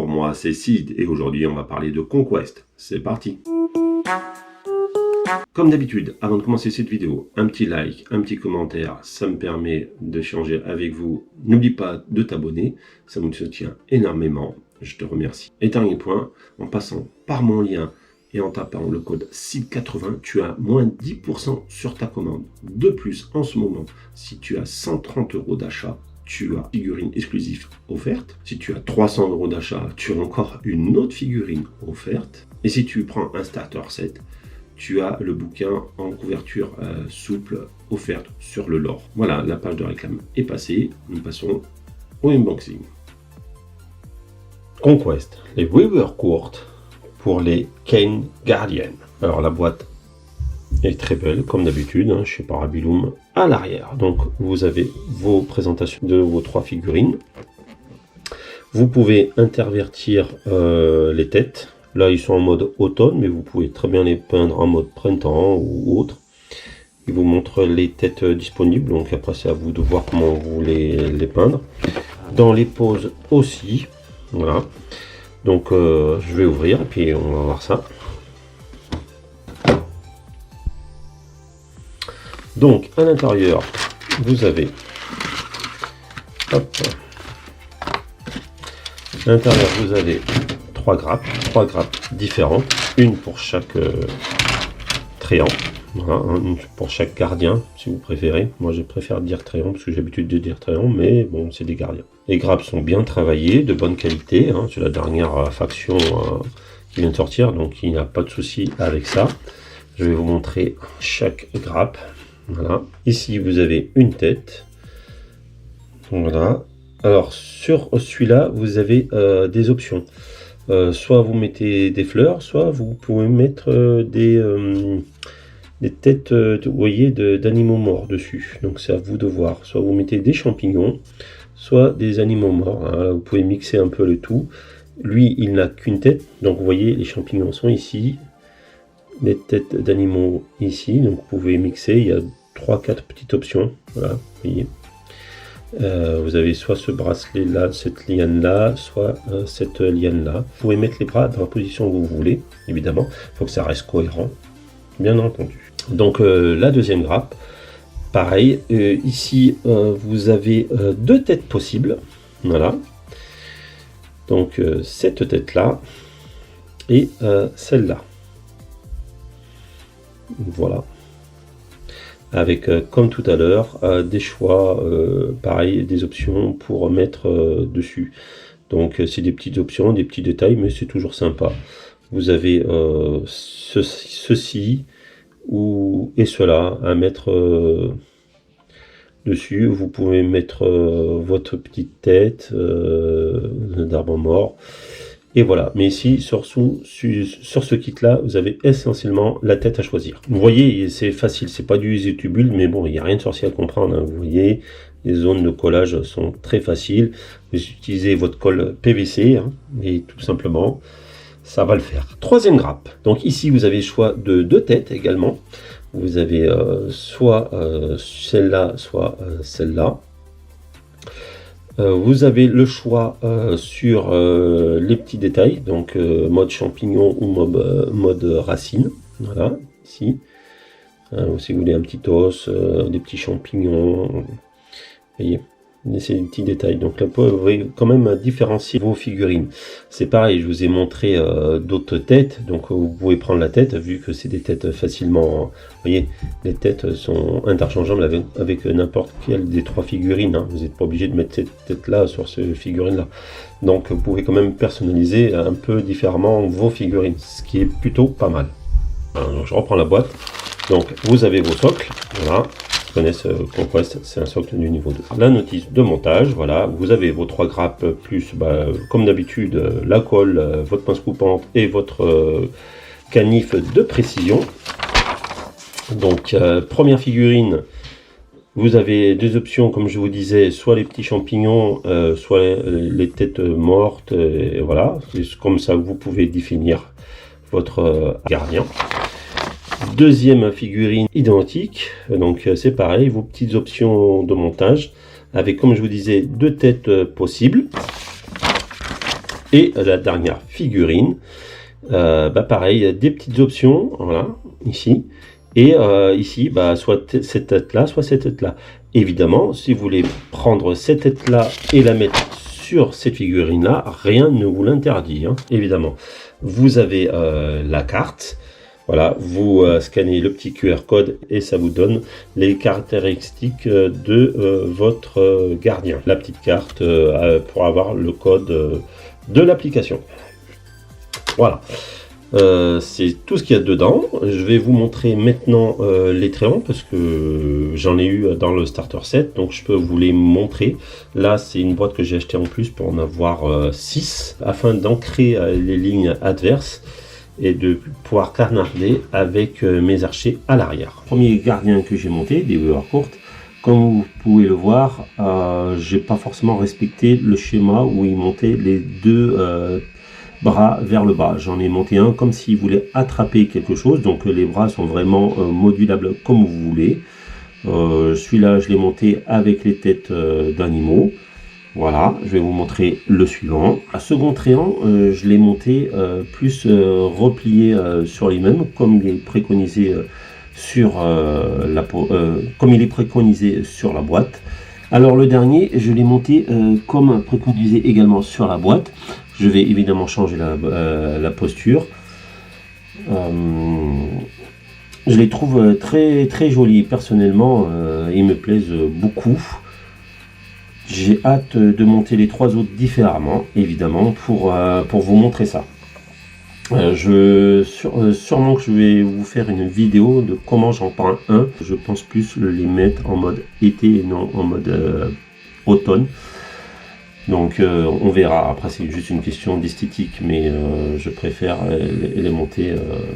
Bonjour, moi c'est Sid et aujourd'hui on va parler de Conquest. C'est parti. Comme d'habitude, avant de commencer cette vidéo, un petit like, un petit commentaire, ça me permet d'échanger avec vous. N'oublie pas de t'abonner, ça me soutient énormément, je te remercie. Et dernier point, en passant par mon lien et en tapant le code SID80, tu as moins 10% sur ta commande. De plus, en ce moment, si tu as 130 € d'achat, tu as une figurine exclusive offerte. Si tu as 300 € d'achat, tu as encore une autre figurine offerte. Et si tu prends un starter set, tu as le bouquin en couverture souple offerte sur le lore. Voilà, la page de réclame est passée. Nous passons au unboxing. Conquest, les Weaver courtes pour les Kane Guardian. Alors la boîte est très belle, comme d'habitude, chez Parabilum, à l'arrière. Donc vous avez vos présentations de vos 3 figurines. Vous pouvez intervertir les têtes. Là, ils sont en mode automne, mais vous pouvez très bien les peindre en mode printemps ou autre. Il vous montre les têtes disponibles, donc après c'est à vous de voir comment vous voulez les peindre. Dans les poses aussi, voilà. Donc je vais ouvrir et puis on va voir ça. Donc à l'intérieur, vous avez, hop, à l'intérieur vous avez 3 grappes différentes, une pour chaque tréant, voilà, une pour chaque gardien si vous préférez. Moi je préfère dire tréant parce que j'ai l'habitude de dire tréant, mais bon, c'est des gardiens. Les grappes sont bien travaillées, de bonne qualité, c'est la dernière faction qui vient de sortir, donc il n'y a pas de souci avec ça. Je vais vous montrer chaque grappe. Voilà, ici vous avez une tête, voilà. Alors sur celui-là vous avez des options. Soit vous mettez des fleurs, soit vous pouvez mettre des têtes, vous voyez, d'animaux morts dessus. Donc c'est à vous de voir. Soit vous mettez des champignons, soit des animaux morts. Là, vous pouvez mixer un peu le tout. Lui, il n'a qu'une tête. Donc vous voyez, les champignons sont ici. Les têtes d'animaux ici. Donc vous pouvez mixer. Il y a 3-4 petites options. Voilà, vous voyez. Vous avez soit ce bracelet là, cette liane là, soit cette liane là. Vous pouvez mettre les bras dans la position que vous voulez, évidemment. Il faut que ça reste cohérent, bien entendu. Donc la deuxième grappe, pareil. Ici, vous avez 2 têtes possibles. Voilà. Donc cette tête là et celle-là. Voilà. Avec, comme tout à l'heure, des choix, pareil, des options pour mettre dessus. Donc c'est des petites options, des petits détails, mais c'est toujours sympa. Vous avez ceci et cela à mettre dessus. Vous pouvez mettre votre petite tête d'arbre mort. Et voilà, mais ici, sur ce kit-là, vous avez essentiellement la tête à choisir. Vous voyez, c'est facile, c'est pas du Zetubule, mais bon, il n'y a rien de sorcier à comprendre. Vous voyez, les zones de collage sont très faciles. Vous utilisez votre colle PVC, et tout simplement, ça va le faire. Troisième grappe. Donc ici, vous avez le choix de 2 têtes également. Vous avez soit celle-là, soit celle-là. Vous avez le choix sur les petits détails, donc mode champignon ou mode racine. Voilà, ici. Si vous voulez un petit os, des petits champignons, vous voyez, c'est des petits détails. Donc là, vous pouvez quand même différencier vos figurines. C'est pareil, je vous ai montré d'autres têtes, donc vous pouvez prendre la tête, vu que c'est des têtes facilement... Vous voyez, les têtes sont interchangeables avec n'importe quelle des 3 figurines. Vous n'êtes pas obligé de mettre cette tête-là sur ces figurines-là. Donc vous pouvez quand même personnaliser un peu différemment vos figurines, ce qui est plutôt pas mal. Alors, donc, je reprends la boîte. Donc vous avez vos socles, voilà. Connaissent Conquest, c'est un socle du niveau 2. La notice de montage, voilà, vous avez vos 3 grappes plus, comme d'habitude, la colle, votre pince coupante et votre canif de précision. Donc, première figurine, vous avez 2 options, comme je vous disais, soit les petits champignons, soit les têtes mortes, et voilà, c'est comme ça que vous pouvez définir votre gardien. Deuxième figurine identique, donc c'est pareil, vos petites options de montage avec, comme je vous disais, 2 têtes possibles. Et la dernière figurine, pareil, des petites options, voilà, ici. Et ici, soit cette tête-là, soit cette tête-là. Évidemment, si vous voulez prendre cette tête-là et la mettre sur cette figurine-là, rien ne vous l'interdit, hein, évidemment. Vous avez la carte. Voilà, vous scannez le petit QR code et ça vous donne les caractéristiques de votre gardien. La petite carte pour avoir le code de l'application. Voilà, c'est tout ce qu'il y a dedans. Je vais vous montrer maintenant les tréants parce que j'en ai eu dans le starter set, donc je peux vous les montrer. Là, c'est une boîte que j'ai achetée en plus pour en avoir 6 afin d'ancrer les lignes adverses et de pouvoir canarder avec mes archers à l'arrière. Premier gardien que j'ai monté, des haueurs courtes. Comme vous pouvez le voir, j'ai pas forcément respecté le schéma où il montait les deux bras vers le bas. J'en ai monté un comme s'il voulait attraper quelque chose, donc les bras sont vraiment modulables comme vous voulez. Celui-là, je l'ai monté avec les têtes d'animaux. Voilà, je vais vous montrer le suivant. Un second tréant, je l'ai monté plus replié sur les mêmes, comme il est préconisé sur comme il est préconisé sur la boîte. Alors le dernier, je l'ai monté comme préconisé également sur la boîte. Je vais évidemment changer la posture. Je les trouve très très jolis personnellement, ils me plaisent beaucoup. J'ai hâte de monter les trois autres différemment, évidemment, pour vous montrer ça. Sûrement que je vais vous faire une vidéo de comment j'en peins un. Je pense plus les mettre en mode été et non en mode automne. Donc on verra. Après, c'est juste une question d'esthétique, mais je préfère les monter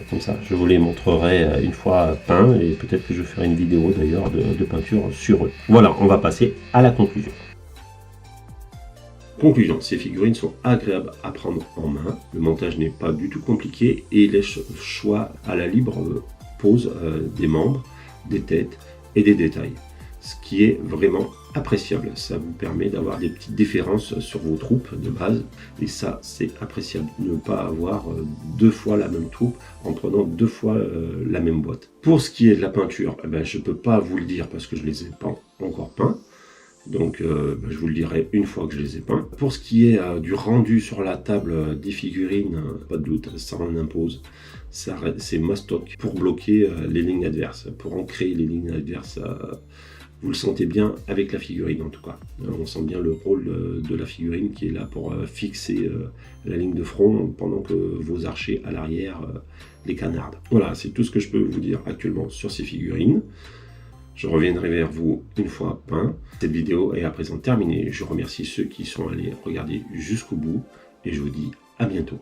comme ça. Je vous les montrerai une fois peints et peut-être que je ferai une vidéo d'ailleurs de peinture sur eux. Voilà, on va passer à la conclusion. Conclusion, ces figurines sont agréables à prendre en main, le montage n'est pas du tout compliqué et laisse choix à la libre pose des membres, des têtes et des détails. Ce qui est vraiment appréciable, ça vous permet d'avoir des petites différences sur vos troupes de base et ça c'est appréciable, ne pas avoir deux fois la même troupe en prenant deux fois la même boîte. Pour ce qui est de la peinture, je ne peux pas vous le dire parce que je ne les ai pas encore peints. Donc je vous le dirai une fois que je les ai peints. Pour ce qui est du rendu sur la table des figurines, pas de doute, ça en impose. C'est mastoc pour bloquer les lignes adverses, pour ancrer les lignes adverses. Vous le sentez bien avec la figurine en tout cas. On sent bien le rôle de la figurine qui est là pour fixer la ligne de front pendant que vos archers à l'arrière les canardent. Voilà, c'est tout ce que je peux vous dire actuellement sur ces figurines. Je reviendrai vers vous une fois peint. Cette vidéo est à présent terminée. Je remercie ceux qui sont allés regarder jusqu'au bout et je vous dis à bientôt.